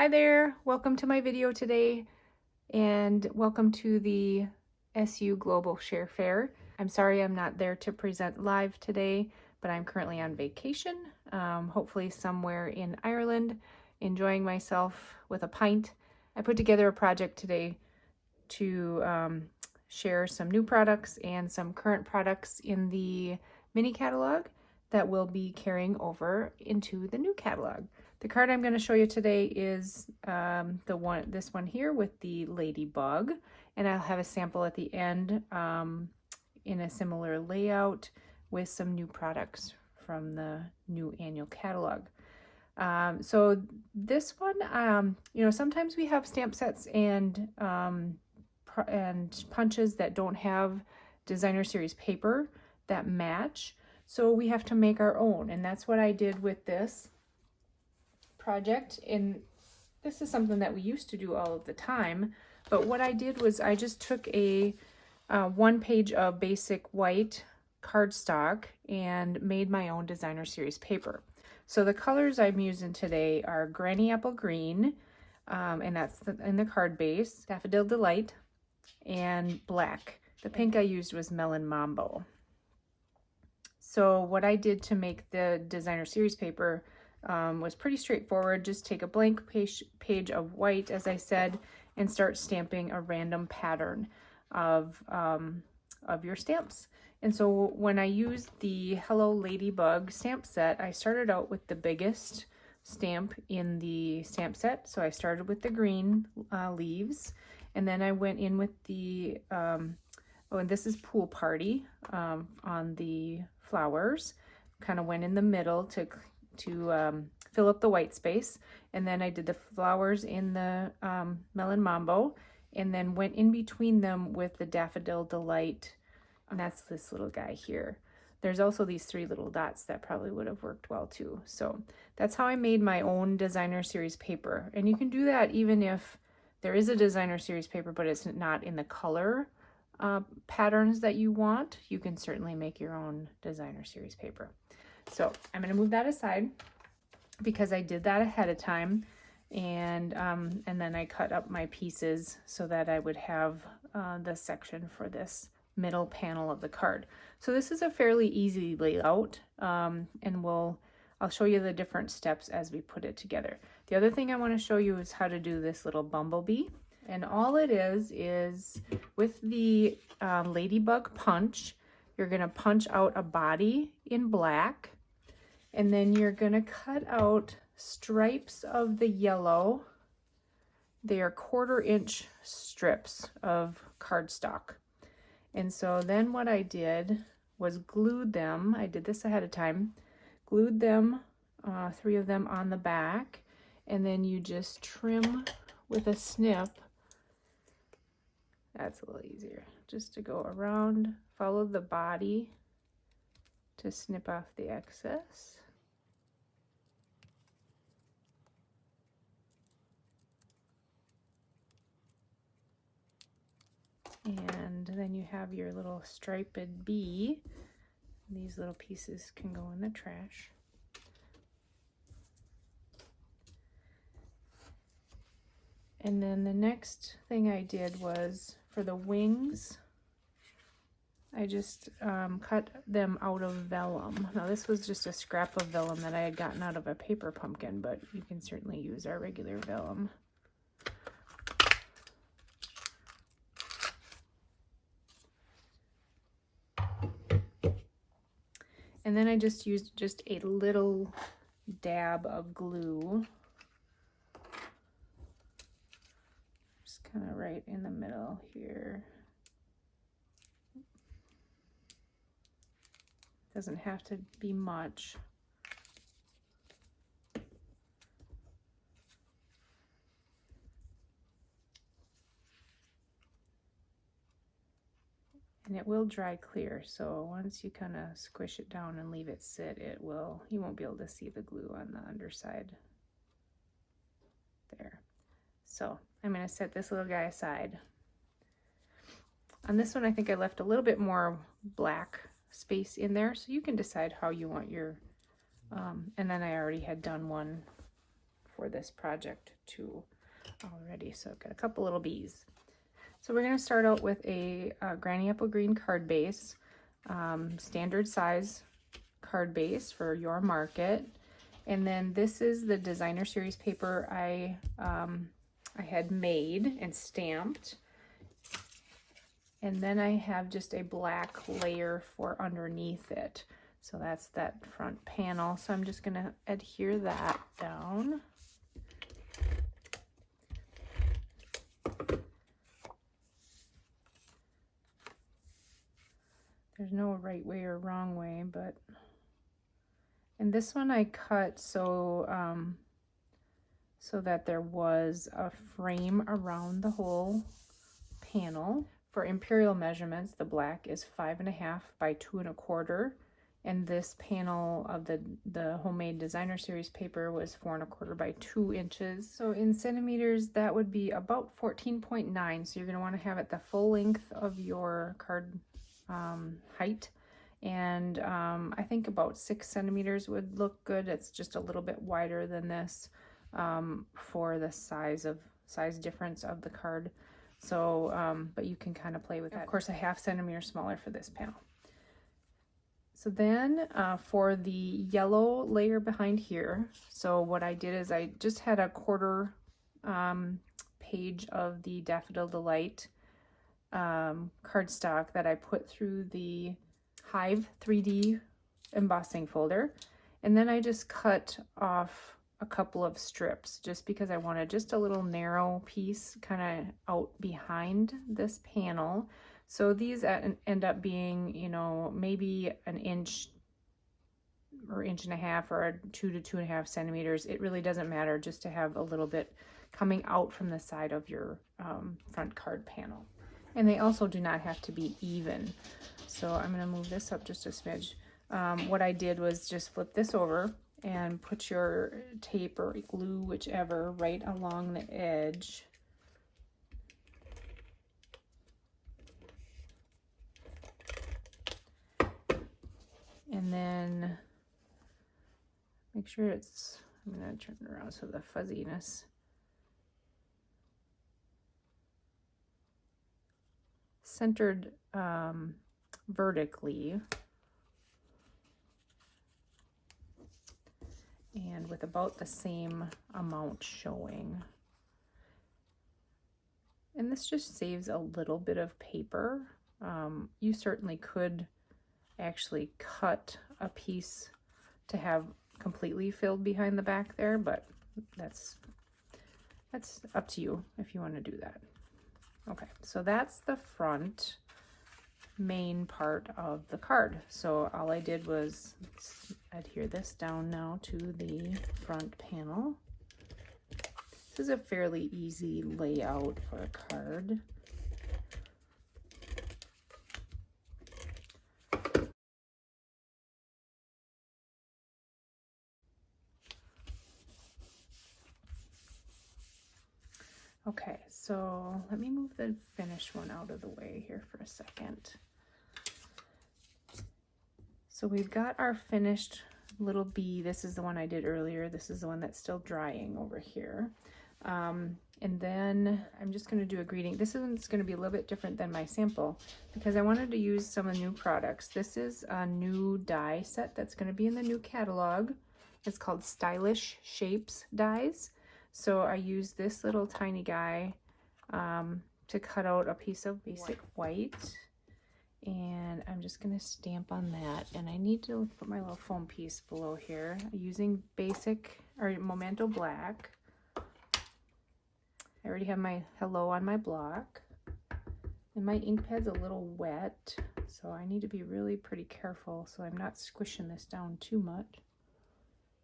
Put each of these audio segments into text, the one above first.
Hi there, welcome to my video today and welcome to the SU Global Share Fair. I'm sorry I'm not there to present live today, but I'm currently on vacation, hopefully somewhere in Ireland, enjoying myself with a pint. I put together a project today to share some new products and some current products in the mini catalog that we'll be carrying over into the new catalog. The card I'm going to show you today is this one here with the ladybug, and I'll have a sample at the end in a similar layout with some new products from the new annual catalog. So this one, sometimes we have stamp sets and punches that don't have designer series paper that match, so we have to make our own, and that's what I did with this project. And this is something that we used to do all of the time, but what I did was I just took a 1 page of basic white cardstock and made my own designer series paper. So the colors I'm using today are Granny Apple Green, and that's in the card base, Daffodil Delight, and black. The pink I used was Melon Mambo. So what I did to make the designer series paper was pretty straightforward. Just take a blank page of white, as I said, and start stamping a random pattern of your stamps. And so when I used the Hello Ladybug stamp set, I started out with the biggest stamp in the stamp set. So I started with the green leaves, and then I went in with the, and this is Pool Party on the flowers. Kind of went in the middle to fill up the white space, and then I did the flowers in the Melon Mambo, and then went in between them with the Daffodil Delight, and that's this little guy here. There's also these 3 little dots that probably would have worked well too. So that's how I made my own designer series paper, and you can do that even if there is a designer series paper but it's not in the color patterns that you want. You can certainly make your own designer series paper. So I'm going to move that aside because I did that ahead of time, and then I cut up my pieces so that I would have the section for this middle panel of the card. So this is a fairly easy layout, and I'll show you the different steps as we put it together. The other thing I want to show you is how to do this little bumblebee, and all it is with the ladybug punch, you're going to punch out a body in black, and then you're going to cut out stripes of the yellow. They are 1/4 inch strips of cardstock. And so then what I did was glued them. I did this ahead of time. Glued them, 3 of them on the back, and then you just trim with a snip. That's a little easier. Just to go around, follow the body to snip off the excess. And then you have your little striped bee. These little pieces can go in the trash. And then the next thing I did was for the wings, I just cut them out of vellum. Now this was just a scrap of vellum that I had gotten out of a paper pumpkin, but you can certainly use our regular vellum. And then I just used just a little dab of glue, just kind of right in the middle here. Doesn't have to be much. And it will dry clear, so once you kind of squish it down and leave it sit, you won't be able to see the glue on the underside there. So I'm going to set this little guy aside. On this one, I think I left a little bit more black space in there, so you can decide how you want your, and then I already had done one for this project too already. So I've got a couple little bees. So we're going to start out with a Granny Apple Green card base, standard size card base for your market. And then this is the designer series paper I had made and stamped. And then I have just a black layer for underneath it. So that's that front panel. So I'm just going to adhere that down. There's no right way or wrong way, but, and this one I cut so that there was a frame around the whole panel. For imperial measurements, the black is 5.5 by 2 1/4, and this panel of the homemade designer series paper was 4 1/4 by 2 inches. So in centimeters, that would be about 14.9. So you're going to want to have it the full length of your card height, and I think about 6 centimeters would look good. It's just a little bit wider than this for the size difference of the card. So but you can kind of play with that. Of course, a 1/2 centimeter smaller for this panel. So then for the yellow layer behind here, so what I did is I just had a 1/4 page of the Daffodil Delight cardstock that I put through the Hive 3D embossing folder, and then I just cut off a couple of strips just because I wanted just a little narrow piece kind of out behind this panel. So these end up being, you know, maybe an inch or 1.5 inches or 2 to 2.5 centimeters. It really doesn't matter, just to have a little bit coming out from the side of your front card panel. And they also do not have to be even. So I'm going to move this up just a smidge. What I did was just flip this over and put your tape or glue, whichever, right along the edge. And then make sure it's, I'm going to turn it around so the fuzziness centered vertically, and with about the same amount showing. And this just saves a little bit of paper. You certainly could actually cut a piece to have completely filled behind the back there, but that's up to you if you want to do that. Okay, so that's the front main part of the card. So all I did was adhere this down now to the front panel. This is a fairly easy layout for a card. Okay, so let me move the finished one out of the way here for a second. So we've got our finished little bee. This is the one I did earlier. This is the one that's still drying over here. And then I'm just going to do a greeting. This one's going to be a little bit different than my sample because I wanted to use some of the new products. This is a new die set that's going to be in the new catalog. It's called Stylish Shapes dies. So I used this little tiny guy to cut out a piece of basic white. And I'm just going to stamp on that. And I need to put my little foam piece below here using basic or Memento Black. I already have my hello on my block. And my ink pad's a little wet, so I need to be really pretty careful so I'm not squishing this down too much.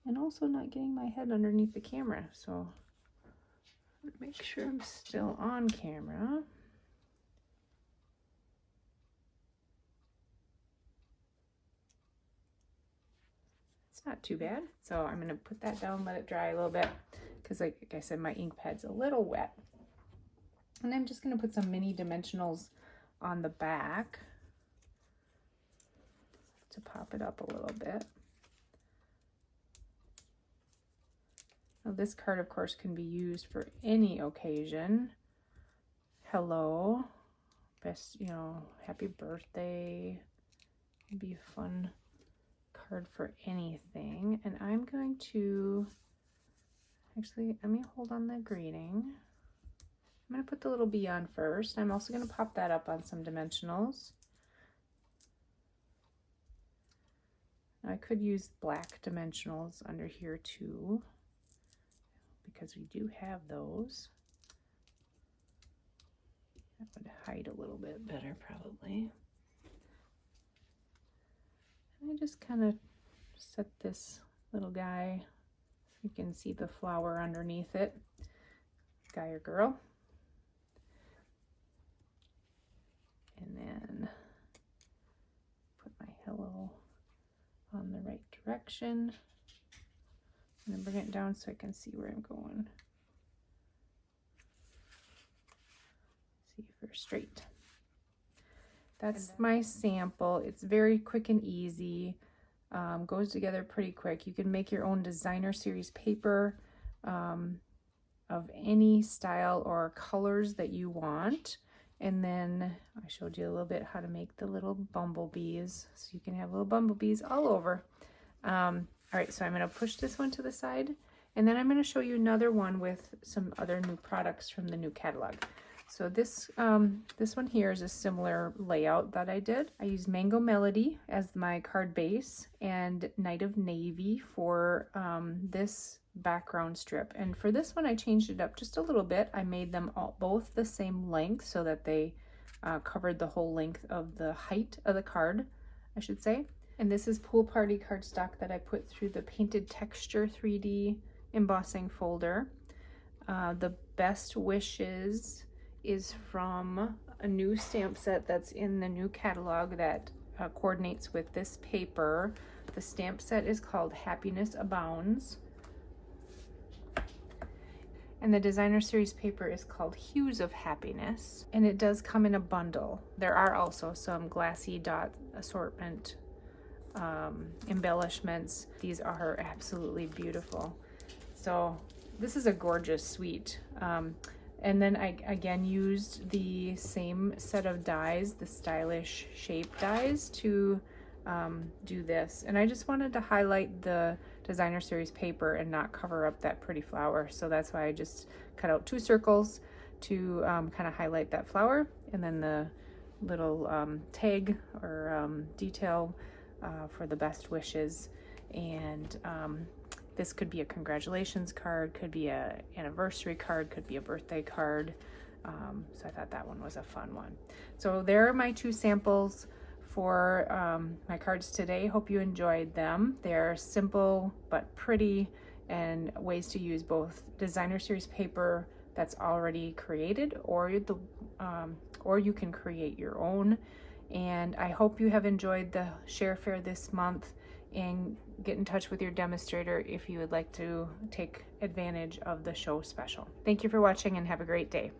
And also not getting my head underneath the camera. So make sure I'm still on camera. It's not too bad. So I'm going to put that down, let it dry a little bit, because like I said, my ink pad's a little wet. And I'm just going to put some mini dimensionals on the back to pop it up a little bit. Now this card, of course, can be used for any occasion. Hello, best, you know, happy birthday. It'd be a fun card for anything. And I'm going to, actually, let me hold on the greeting. I'm going to put the little bee on first. I'm also going to pop that up on some dimensionals. I could use black dimensionals under here too, because we do have those. That would hide a little bit better probably. And I just kind of set this little guy so you can see the flower underneath it, guy or girl. And then put my hello on the right direction. And then bring it down so I can see where I'm going. See if we're straight. That's my sample. It's very quick and easy. Goes together pretty quick. You can make your own designer series paper of any style or colors that you want. And then I showed you a little bit how to make the little bumblebees, so you can have little bumblebees all over. All right, so I'm going to push this one to the side, and then I'm going to show you another one with some other new products from the new catalog. So this one here is a similar layout that I did. I used Mango Melody as my card base and Night of Navy for this background strip. And for this one, I changed it up just a little bit. I made them both the same length so that they covered the whole length of the height of the card, I should say. And this is Pool Party cardstock that I put through the Painted Texture 3D embossing folder. The Best Wishes is from a new stamp set that's in the new catalog that coordinates with this paper. The stamp set is called Happiness Abounds. And the designer series paper is called Hues of Happiness. And it does come in a bundle. There are also some glassy dot assortment embellishments. These are absolutely beautiful. So this is a gorgeous suite. And then I again used the same set of dies, the stylish shape dies, to do this. And I just wanted to highlight the designer series paper and not cover up that pretty flower. So that's why I just cut out 2 circles to kind of highlight that flower. And then the little tag or detail for the best wishes. And this could be a congratulations card, could be a anniversary card, could be a birthday card. So I thought that one was a fun one. So there are my 2 samples for my cards today. Hope you enjoyed them. They're simple but pretty, and ways to use both designer series paper that's already created, or you can create your own. And I hope you have enjoyed the share fair this month, and get in touch with your demonstrator if you would like to take advantage of the show special. Thank you for watching and have a great day.